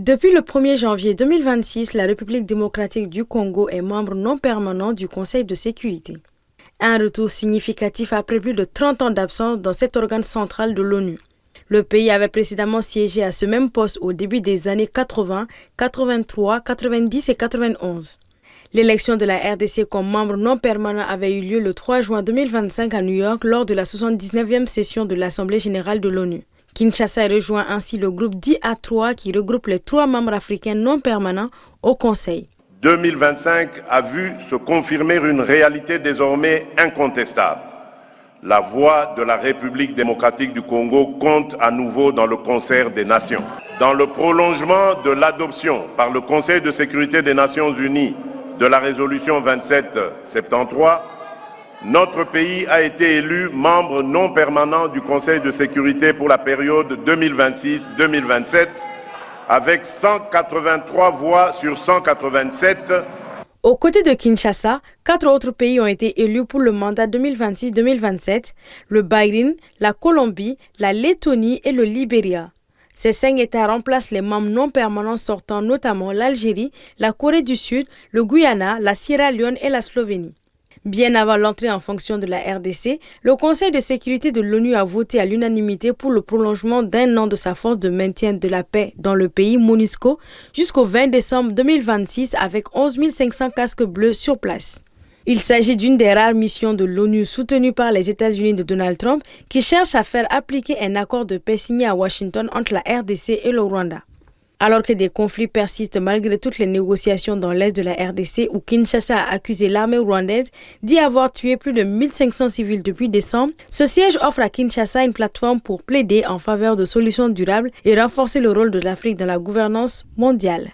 Depuis le 1er janvier 2026, la République démocratique du Congo est membre non permanent du Conseil de sécurité. Un retour significatif après plus de 30 ans d'absence dans cet organe central de l'ONU. Le pays avait précédemment siégé à ce même poste au début des années 80, 83, 90 et 91. L'élection de la RDC comme membre non permanent avait eu lieu le 3 juin 2025 à New York lors de la 79e session de l'Assemblée générale de l'ONU. Kinshasa rejoint ainsi le groupe dit A3 qui regroupe les 3 membres africains non permanents au Conseil. 2025 a vu se confirmer une réalité désormais incontestable. La voix de la République démocratique du Congo compte à nouveau dans le concert des nations. Dans le prolongement de l'adoption par le Conseil de sécurité des Nations Unies de la résolution 2773, notre pays a été élu membre non permanent du Conseil de sécurité pour la période 2026-2027 avec 183 voix sur 187. Aux côtés de Kinshasa, 4 autres pays ont été élus pour le mandat 2026-2027, le Bahreïn, la Colombie, la Lettonie et le Libéria. Ces 5 États remplacent les membres non permanents sortants, notamment l'Algérie, la Corée du Sud, le Guyana, la Sierra Leone et la Slovénie. Bien avant l'entrée en fonction de la RDC, le Conseil de sécurité de l'ONU a voté à l'unanimité pour le prolongement d'1 an de sa force de maintien de la paix dans le pays MONUSCO jusqu'au 20 décembre 2026 avec 11 500 casques bleus sur place. Il s'agit d'une des rares missions de l'ONU soutenue par les États-Unis de Donald Trump qui cherche à faire appliquer un accord de paix signé à Washington entre la RDC et le Rwanda. Alors que des conflits persistent malgré toutes les négociations dans l'est de la RDC où Kinshasa a accusé l'armée rwandaise d'y avoir tué plus de 1500 civils depuis décembre, ce siège offre à Kinshasa une plateforme pour plaider en faveur de solutions durables et renforcer le rôle de l'Afrique dans la gouvernance mondiale.